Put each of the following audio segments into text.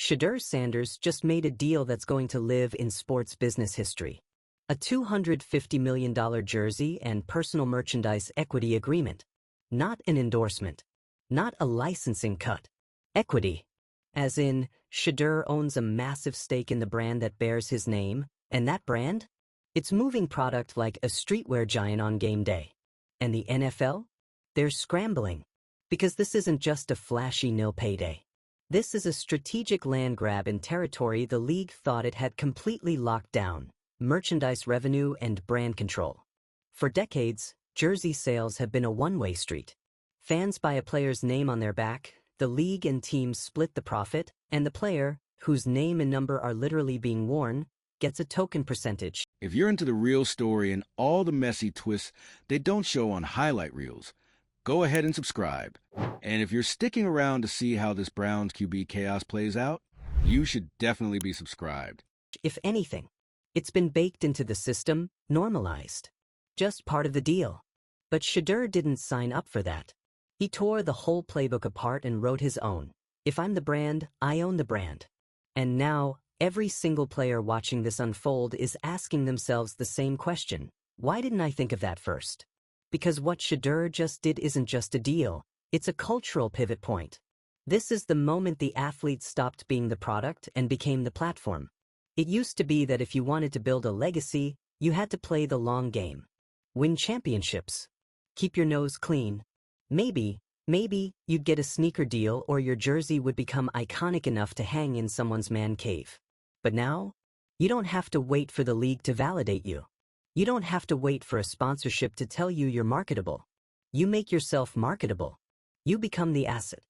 Shedeur Sanders just made a deal that's going to live in sports business history. A $250 million jersey and personal merchandise equity agreement. Not an endorsement. Not a licensing cut. Equity. As in, Shedeur owns a massive stake in the brand that bears his name, and that brand? It's moving product like a streetwear giant on game day. And the NFL? They're scrambling. Because this isn't just a flashy nil payday. This is a strategic land grab in territory the league thought it had completely locked down: merchandise revenue and brand control. For decades, jersey sales have been a one-way street. Fans buy a player's name on their back, the league and teams split the profit, and the player, whose name and number are literally being worn, gets a token percentage. If you're into the real story and all the messy twists they don't show on highlight reels, go ahead and subscribe. And if you're sticking around to see how this Browns QB chaos plays out, you should definitely be subscribed. If anything, it's been baked into the system, normalized. Just part of the deal. But Shedeur didn't sign up for that. He tore the whole playbook apart and wrote his own. If I'm the brand, I own the brand. And now, every single player watching this unfold is asking themselves the same question. Why didn't I think of that first? Because what Shedeur just did isn't just a deal, it's a cultural pivot point. This is the moment the athlete stopped being the product and became the platform. It used to be that if you wanted to build a legacy, you had to play the long game. Win championships. Keep your nose clean. Maybe you'd get a sneaker deal or your jersey would become iconic enough to hang in someone's man cave. But now, you don't have to wait for the league to validate you. You don't have to wait for a sponsorship to tell you you're marketable. You make yourself marketable. You become the asset.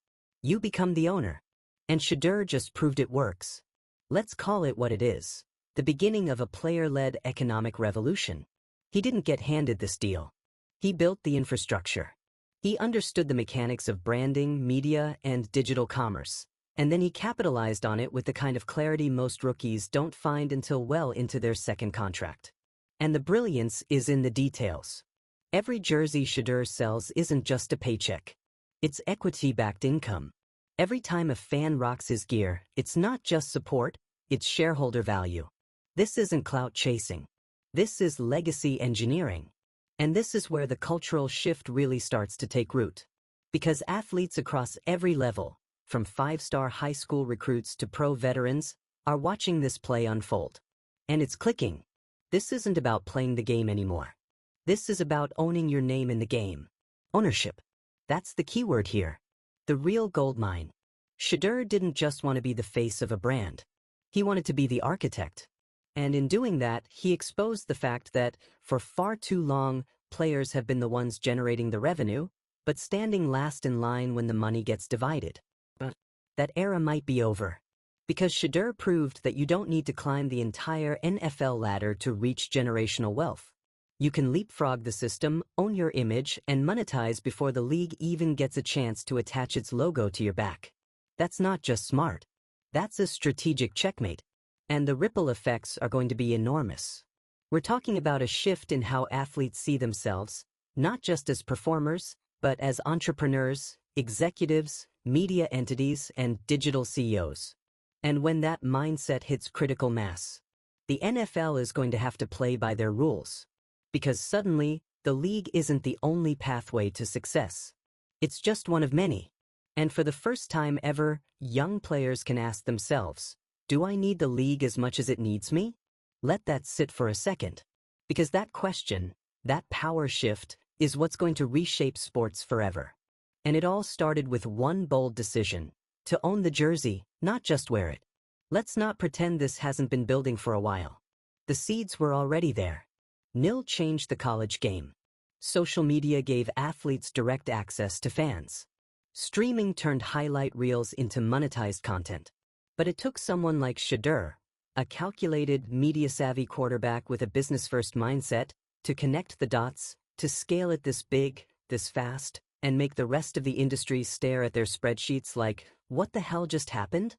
You become the owner. And Shedeur just proved it works. Let's call it what it is: the beginning of a player-led economic revolution. He didn't get handed this deal. He built the infrastructure. He understood the mechanics of branding, media, and digital commerce. And then he capitalized on it with the kind of clarity most rookies don't find until well into their second contract. And the brilliance is in the details. Every jersey Shedeur sells isn't just a paycheck. It's equity-backed income. Every time a fan rocks his gear, it's not just support, it's shareholder value. This isn't clout chasing. This is legacy engineering. And this is where the cultural shift really starts to take root. Because athletes across every level, from five-star high school recruits to pro veterans, are watching this play unfold. And it's clicking. This isn't about playing the game anymore. This is about owning your name in the game. Ownership. That's the keyword here. The real goldmine. Shedeur didn't just want to be the face of a brand. He wanted to be the architect. And in doing that, he exposed the fact that, for far too long, players have been the ones generating the revenue, but standing last in line when the money gets divided. But that era might be over. Because Shedeur proved that you don't need to climb the entire NFL ladder to reach generational wealth. You can leapfrog the system, own your image, and monetize before the league even gets a chance to attach its logo to your back. That's not just smart. That's a strategic checkmate. And the ripple effects are going to be enormous. We're talking about a shift in how athletes see themselves, not just as performers, but as entrepreneurs, executives, media entities, and digital CEOs. And when that mindset hits critical mass, the NFL is going to have to play by their rules. Because suddenly, the league isn't the only pathway to success. It's just one of many. And for the first time ever, young players can ask themselves, do I need the league as much as it needs me? Let that sit for a second. Because that question, that power shift, is what's going to reshape sports forever. And it all started with one bold decision: to own the jersey, not just wear it. Let's not pretend this hasn't been building for a while. The seeds were already there. Nil changed the college game. Social media gave athletes direct access to fans. Streaming turned highlight reels into monetized content. But it took someone like Shedeur, a calculated, media-savvy quarterback with a business-first mindset, to connect the dots, to scale it this big, this fast, and make the rest of the industry stare at their spreadsheets like, what the hell just happened?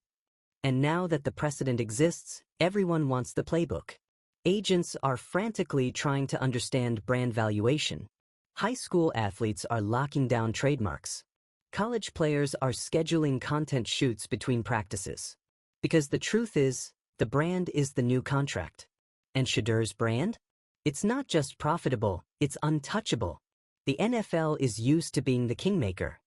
And now that the precedent exists, everyone wants the playbook. Agents are frantically trying to understand brand valuation. High school athletes are locking down trademarks. College players are scheduling content shoots between practices. Because the truth is, the brand is the new contract. And Shedeur's brand? It's not just profitable, it's untouchable. The NFL is used to being the kingmaker.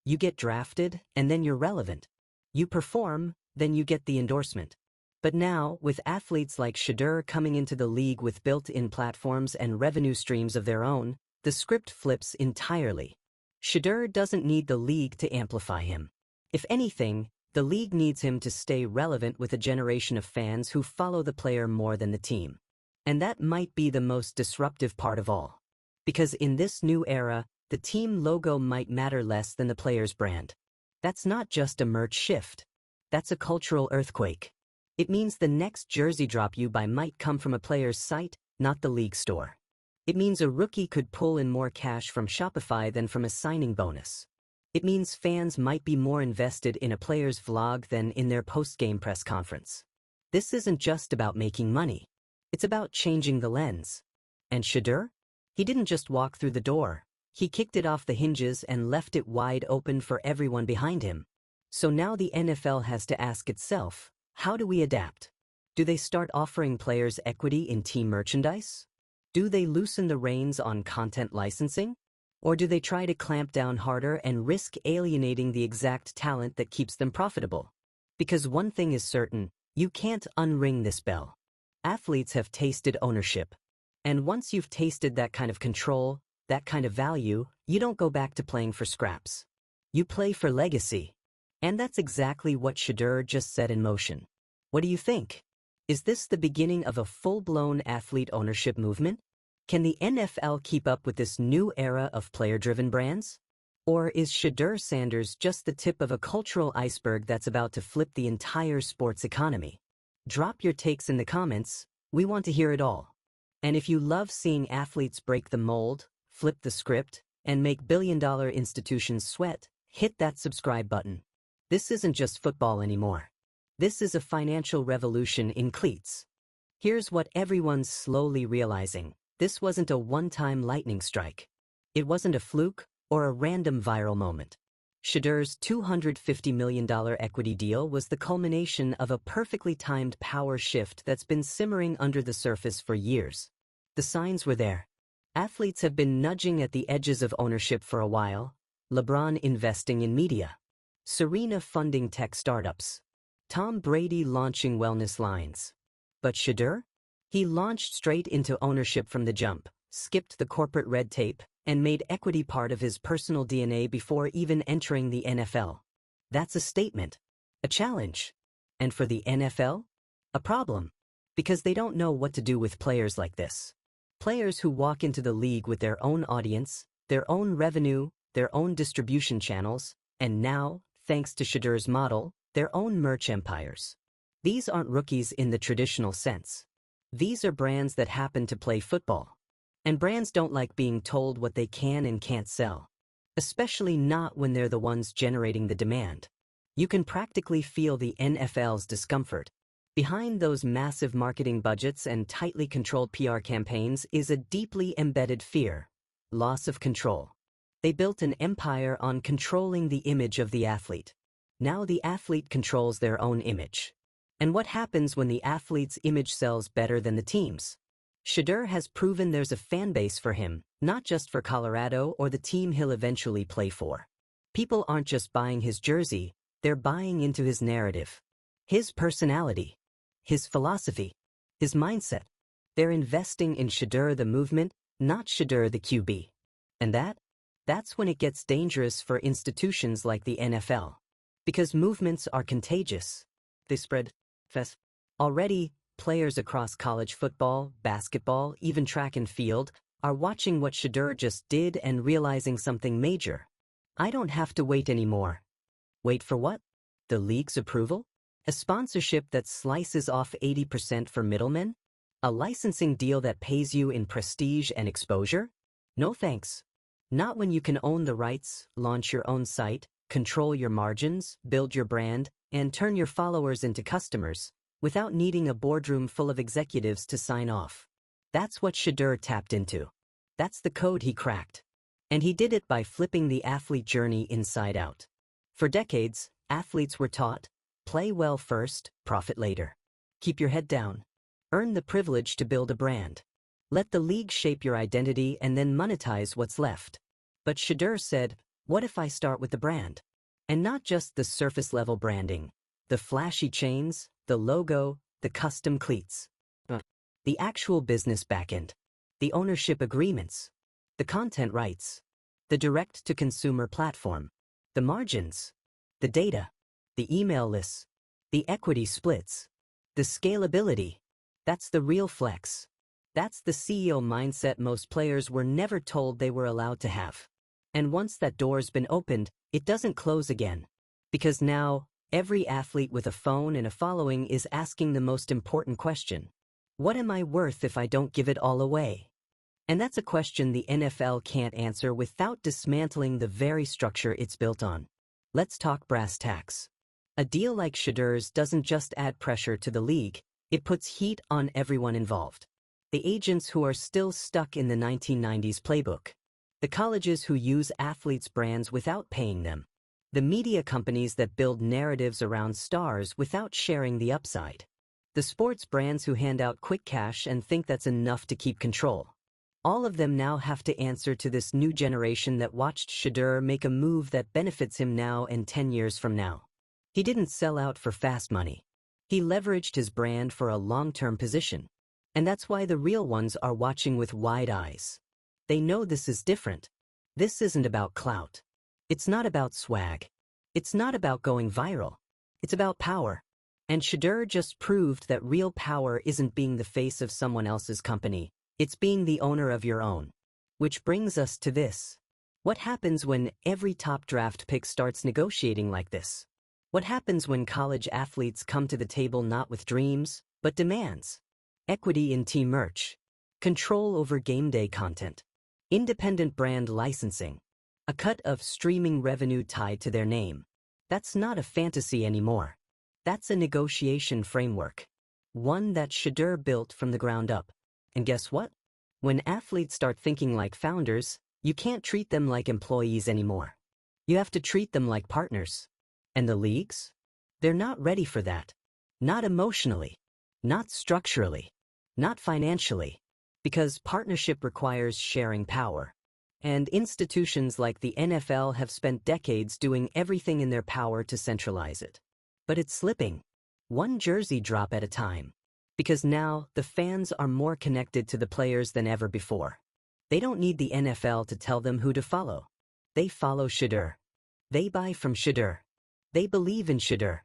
You get drafted, and then you're relevant. You perform, then you get the endorsement. But now, with athletes like Shedeur coming into the league with built-in platforms and revenue streams of their own, the script flips entirely. Shedeur doesn't need the league to amplify him. If anything, the league needs him to stay relevant with a generation of fans who follow the player more than the team. And that might be the most disruptive part of all. Because in this new era, the team logo might matter less than the player's brand. That's not just a merch shift. That's a cultural earthquake. It means the next jersey drop you buy might come from a player's site, not the league store. It means a rookie could pull in more cash from Shopify than from a signing bonus. It means fans might be more invested in a player's vlog than in their post-game press conference. This isn't just about making money. It's about changing the lens. And Shedeur? He didn't just walk through the door. He kicked it off the hinges and left it wide open for everyone behind him. So now the NFL has to ask itself, how do we adapt? Do they start offering players equity in team merchandise? Do they loosen the reins on content licensing? Or do they try to clamp down harder and risk alienating the exact talent that keeps them profitable? Because one thing is certain, you can't unring this bell. Athletes have tasted ownership. And once you've tasted that kind of control, that kind of value, you don't go back to playing for scraps. You play for legacy. And that's exactly what Shedeur just set in motion. What do you think? Is this the beginning of a full-blown athlete ownership movement? Can the NFL keep up with this new era of player-driven brands? Or is Shedeur Sanders just the tip of a cultural iceberg that's about to flip the entire sports economy? Drop your takes in the comments. We want to hear it all. And if you love seeing athletes break the mold, flip the script, and make billion-dollar institutions sweat, hit that subscribe button. This isn't just football anymore. This is a financial revolution in cleats. Here's what everyone's slowly realizing. This wasn't a one-time lightning strike. It wasn't a fluke or a random viral moment. Shedeur's $250 million equity deal was the culmination of a perfectly timed power shift that's been simmering under the surface for years. The signs were there. Athletes have been nudging at the edges of ownership for a while. LeBron investing in media. Serena funding tech startups. Tom Brady launching wellness lines. But Shedeur? He launched straight into ownership from the jump, skipped the corporate red tape, and made equity part of his personal DNA before even entering the NFL. That's a statement. A challenge. And for the NFL? A problem. Because they don't know what to do with players like this. Players who walk into the league with their own audience, their own revenue, their own distribution channels, and now, thanks to Shedeur's model, their own merch empires. These aren't rookies in the traditional sense. These are brands that happen to play football. And brands don't like being told what they can and can't sell. Especially not when they're the ones generating the demand. You can practically feel the NFL's discomfort. Behind those massive marketing budgets and tightly controlled PR campaigns is a deeply embedded fear. Loss of control. They built an empire on controlling the image of the athlete. Now the athlete controls their own image. And what happens when the athlete's image sells better than the team's? Shedeur has proven there's a fan base for him, not just for Colorado or the team he'll eventually play for. People aren't just buying his jersey, they're buying into his narrative. His personality. His philosophy. His mindset. They're investing in Shedeur the movement, not Shedeur the QB. And that's when it gets dangerous for institutions like the NFL. Because movements are contagious. They spread fast. Already, players across college football, basketball, even track and field, are watching what Shedeur just did and realizing something major. I don't have to wait anymore. Wait for what? The league's approval? A sponsorship that slices off 80% for middlemen? A licensing deal that pays you in prestige and exposure? No thanks. Not when you can own the rights, launch your own site, control your margins, build your brand, and turn your followers into customers, without needing a boardroom full of executives to sign off. That's what Shedeur tapped into. That's the code he cracked. And he did it by flipping the athlete journey inside out. For decades, athletes were taught, Play well first, profit later. Keep your head down. Earn the privilege to build a brand. Let the league shape your identity and then monetize what's left. But Shedeur said, what if I start with the brand? And not just the surface-level branding. The flashy chains, the logo, the custom cleats. The actual business backend. The ownership agreements. The content rights. The direct-to-consumer platform. The margins. The data. The email lists. The equity splits. The scalability. That's the real flex. That's the CEO mindset most players were never told they were allowed to have. And once that door's been opened, it doesn't close again. Because now, every athlete with a phone and a following is asking the most important question. What am I worth if I don't give it all away? And that's a question the NFL can't answer without dismantling the very structure it's built on. Let's talk brass tacks. A deal like Shedeur's doesn't just add pressure to the league, it puts heat on everyone involved. The agents who are still stuck in the 1990s playbook. The colleges who use athletes' brands without paying them. The media companies that build narratives around stars without sharing the upside. The sports brands who hand out quick cash and think that's enough to keep control. All of them now have to answer to this new generation that watched Shedeur make a move that benefits him now and 10 years from now. He didn't sell out for fast money. He leveraged his brand for a long-term position. And that's why the real ones are watching with wide eyes. They know this is different. This isn't about clout. It's not about swag. It's not about going viral. It's about power. And Shedeur just proved that real power isn't being the face of someone else's company. It's being the owner of your own. Which brings us to this. What happens when every top draft pick starts negotiating like this? What happens when college athletes come to the table not with dreams, but demands? Equity in team merch. Control over game day content. Independent brand licensing. A cut of streaming revenue tied to their name. That's not a fantasy anymore. That's a negotiation framework. One that Shedeur built from the ground up. And guess what? When athletes start thinking like founders, you can't treat them like employees anymore. You have to treat them like partners. And the leagues? They're not ready for that. Not emotionally. Not structurally. Not financially. Because partnership requires sharing power. And institutions like the NFL have spent decades doing everything in their power to centralize it. But it's slipping. One jersey drop at a time. Because now, the fans are more connected to the players than ever before. They don't need the NFL to tell them who to follow. They follow Shedeur. They buy from Shedeur. They believe in Shedeur.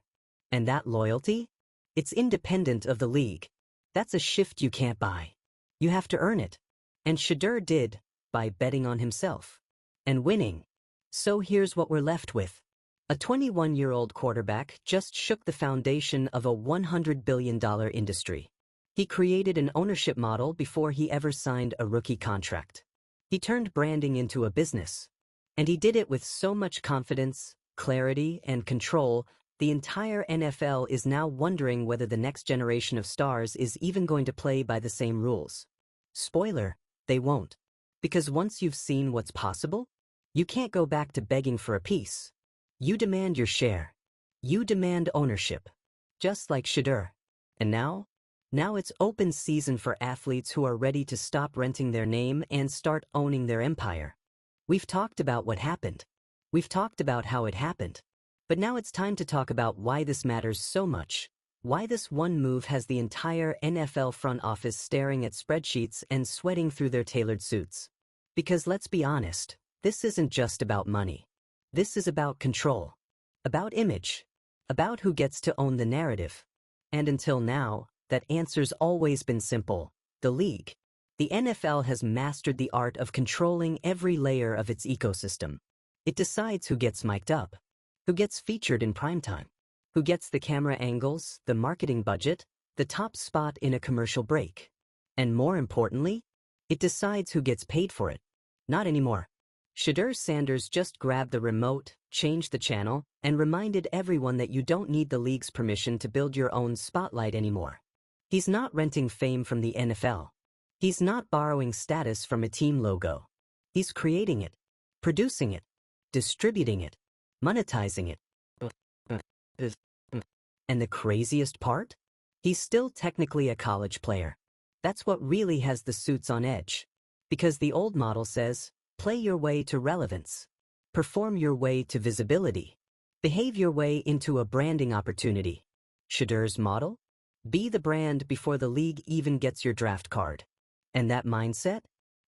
And that loyalty? It's independent of the league. That's a shift you can't buy. You have to earn it. And Shedeur did, by betting on himself. And winning. So here's what we're left with. A 21-year-old quarterback just shook the foundation of a $100 billion industry. He created an ownership model before he ever signed a rookie contract. He turned branding into a business. And he did it with so much confidence, clarity, and control, the entire NFL is now wondering whether the next generation of stars is even going to play by the same rules. Spoiler, they won't. Because once you've seen what's possible, you can't go back to begging for a piece. You demand your share. You demand ownership. Just like Shedeur. And now it's open season for athletes who are ready to stop renting their name and start owning their empire. We've talked about what happened. We've talked about how it happened. But now it's time to talk about why this matters so much. Why this one move has the entire NFL front office staring at spreadsheets and sweating through their tailored suits. Because let's be honest, this isn't just about money. This is about control, about image, about who gets to own the narrative. And until now, that answer's always been simple: the league. The NFL has mastered the art of controlling every layer of its ecosystem. It decides who gets mic'd up, who gets featured in primetime, who gets the camera angles, the marketing budget, the top spot in a commercial break. And more importantly, it decides who gets paid for it. Not anymore. Shedeur Sanders just grabbed the remote, changed the channel, and reminded everyone that you don't need the league's permission to build your own spotlight anymore. He's not renting fame from the NFL. He's not borrowing status from a team logo. He's creating it, producing it, distributing it, monetizing it. And the craziest part? He's still technically a college player. That's what really has the suits on edge. Because the old model says, play your way to relevance. Perform your way to visibility. Behave your way into a branding opportunity. Shedeur's model? Be the brand before the league even gets your draft card. And that mindset?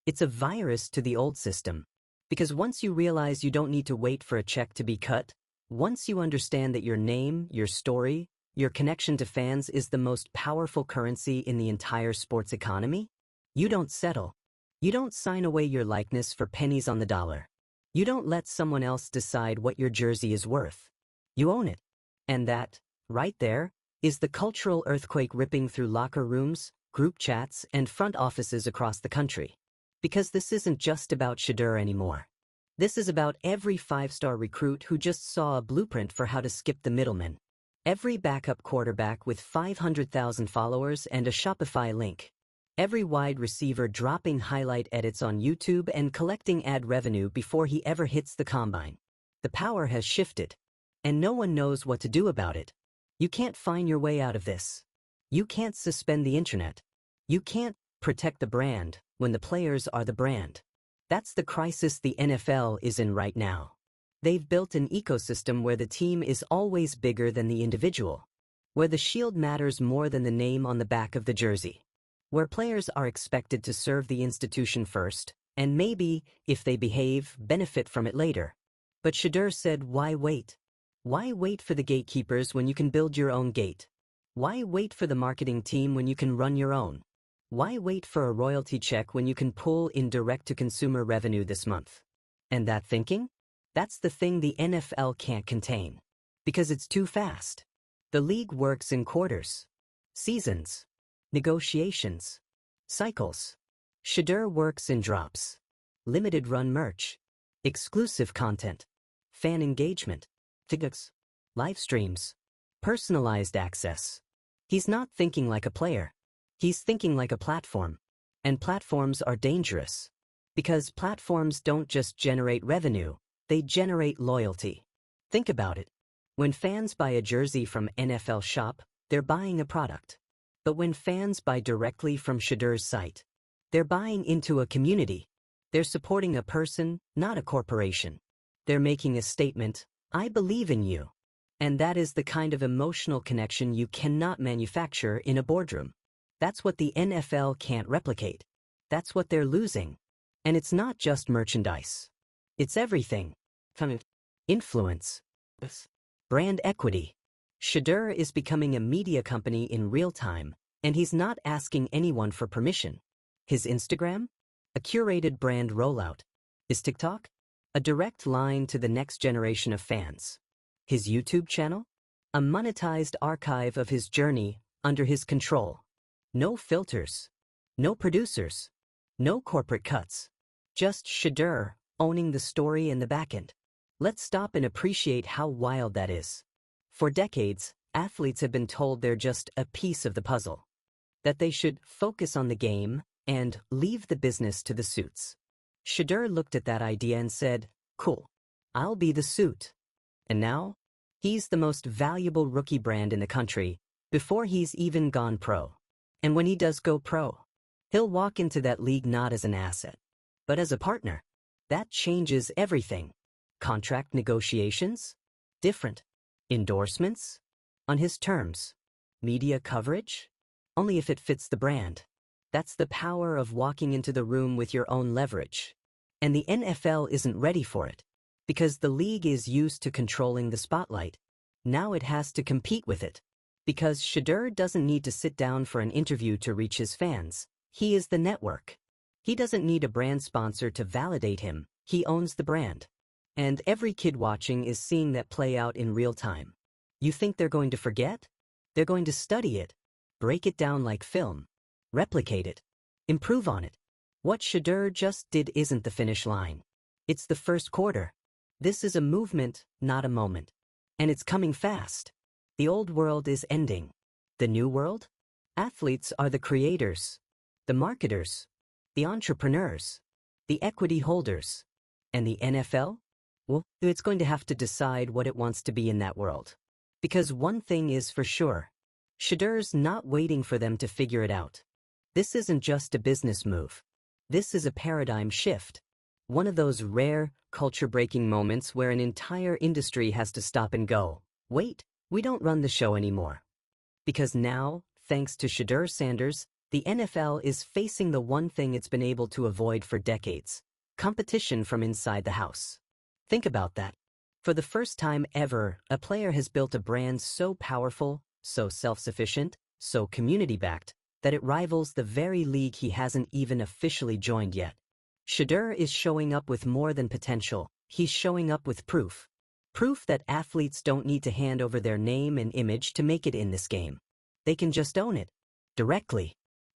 It's a virus to the old system. Because once you realize you don't need to wait for a check to be cut, once you understand that your name, your story, your connection to fans is the most powerful currency in the entire sports economy, you don't settle. You don't sign away your likeness for pennies on the dollar. You don't let someone else decide what your jersey is worth. You own it. And that, right there, is the cultural earthquake ripping through locker rooms, group chats, and front offices across the country. Because this isn't just about Shedeur anymore. This is about every five-star recruit who just saw a blueprint for how to skip the middleman. Every backup quarterback with 500,000 followers and a Shopify link. Every wide receiver dropping highlight edits on YouTube and collecting ad revenue before he ever hits the combine. The power has shifted, and no one knows what to do about it. You can't find your way out of this. You can't suspend the internet. You can't protect the brand when the players are the brand. That's the crisis the NFL is in right now. They've built an ecosystem where the team is always bigger than the individual, where the shield matters more than the name on the back of the jersey, where players are expected to serve the institution first, and maybe, if they behave, benefit from it later. But Shedeur said, why wait? Why wait for the gatekeepers when you can build your own gate? Why wait for the marketing team when you can run your own? Why wait for a royalty check when you can pull in direct-to-consumer revenue this month? And that thinking? That's the thing the NFL can't contain. Because it's too fast. The league works in quarters, seasons, negotiations, cycles. Shedeur works in drops. Limited run merch, exclusive content, fan engagement, tickets, live streams, personalized access. He's not thinking like a player. He's thinking like a platform. And platforms are dangerous. Because platforms don't just generate revenue, they generate loyalty. Think about it. When fans buy a jersey from NFL Shop, they're buying a product. But when fans buy directly from Shedeur's site, they're buying into a community. They're supporting a person, not a corporation. They're making a statement, I believe in you. And that is the kind of emotional connection you cannot manufacture in a boardroom. That's what the NFL can't replicate. That's what they're losing. And it's not just merchandise. It's everything. Influence. Brand equity. Shedeur is becoming a media company in real time, and he's not asking anyone for permission. His Instagram? A curated brand rollout. His TikTok? A direct line to the next generation of fans. His YouTube channel? A monetized archive of his journey under his control. No filters. No producers. No corporate cuts. Just Shedeur owning the story in the backend. Let's stop and appreciate how wild that is. For decades, athletes have been told they're just a piece of the puzzle. That they should focus on the game and leave the business to the suits. Shedeur looked at that idea and said, cool, I'll be the suit. And now, he's the most valuable rookie brand in the country before he's even gone pro. And when he does go pro, he'll walk into that league not as an asset, but as a partner. That changes everything. Contract negotiations? Different. Endorsements? On his terms. Media coverage? Only if it fits the brand. That's the power of walking into the room with your own leverage. And the NFL isn't ready for it. Because the league is used to controlling the spotlight. Now it has to compete with it. Because Shedeur doesn't need to sit down for an interview to reach his fans. He is the network. He doesn't need a brand sponsor to validate him. He owns the brand. And every kid watching is seeing that play out in real time. You think they're going to forget? They're going to study it. Break it down like film. Replicate it. Improve on it. What Shedeur just did isn't the finish line. It's the first quarter. This is a movement, not a moment. And it's coming fast. The old world is ending. The new world? Athletes are the creators, the marketers, the entrepreneurs, the equity holders. And the NFL? Well, it's going to have to decide what it wants to be in that world. Because one thing is for sure. Shedeur's not waiting for them to figure it out. This isn't just a business move. This is a paradigm shift. One of those rare, culture-breaking moments where an entire industry has to stop and go, wait, we don't run the show anymore. Because now, thanks to Shedeur Sanders, the NFL is facing the one thing it's been able to avoid for decades: competition from inside the house. Think about that. For the first time ever, a player has built a brand so powerful, so self-sufficient, so community-backed, that it rivals the very league he hasn't even officially joined yet. Shedeur is showing up with more than potential. He's showing up with proof. Proof that athletes don't need to hand over their name and image to make it in this game. They can just own it. Directly.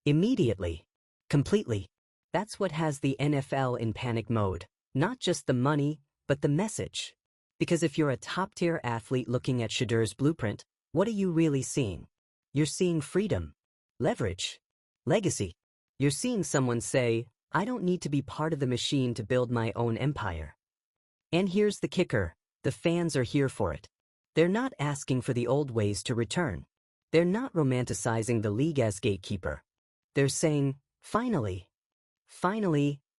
Immediately. Completely. That's what has the NFL in panic mode. Not just the money, but the message. Because if you're a top-tier athlete looking at Shedeur's blueprint, what are you really seeing? You're seeing freedom, leverage, legacy. You're seeing someone say, I don't need to be part of the machine to build my own empire. And here's the kicker, the fans are here for it. They're not asking for the old ways to return. They're not romanticizing the league as gatekeeper. They're saying, finally,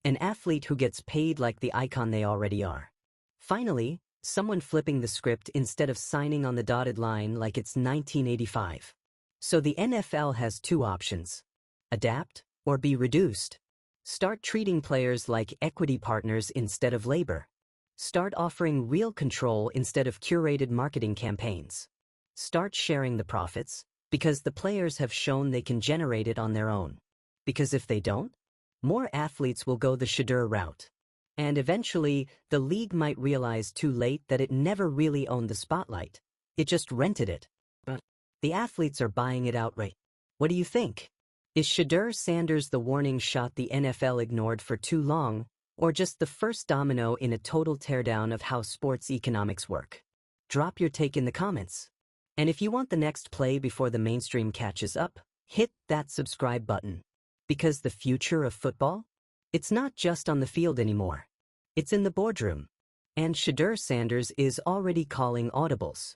an athlete who gets paid like the icon they already are. Finally, someone flipping the script instead of signing on the dotted line like it's 1985. So the NFL has two options: adapt or be reduced. Start treating players like equity partners instead of labor. Start offering real control instead of curated marketing campaigns. Start sharing the profits, because the players have shown they can generate it on their own. Because if they don't, more athletes will go the Shedeur route. And eventually, the league might realize too late that it never really owned the spotlight. It just rented it. But the athletes are buying it outright. What do you think? Is Shedeur Sanders the warning shot the NFL ignored for too long, or just the first domino in a total teardown of how sports economics work? Drop your take in the comments. And if you want the next play before the mainstream catches up, hit that subscribe button. Because the future of football? It's not just on the field anymore. It's in the boardroom. And Shedeur Sanders is already calling audibles.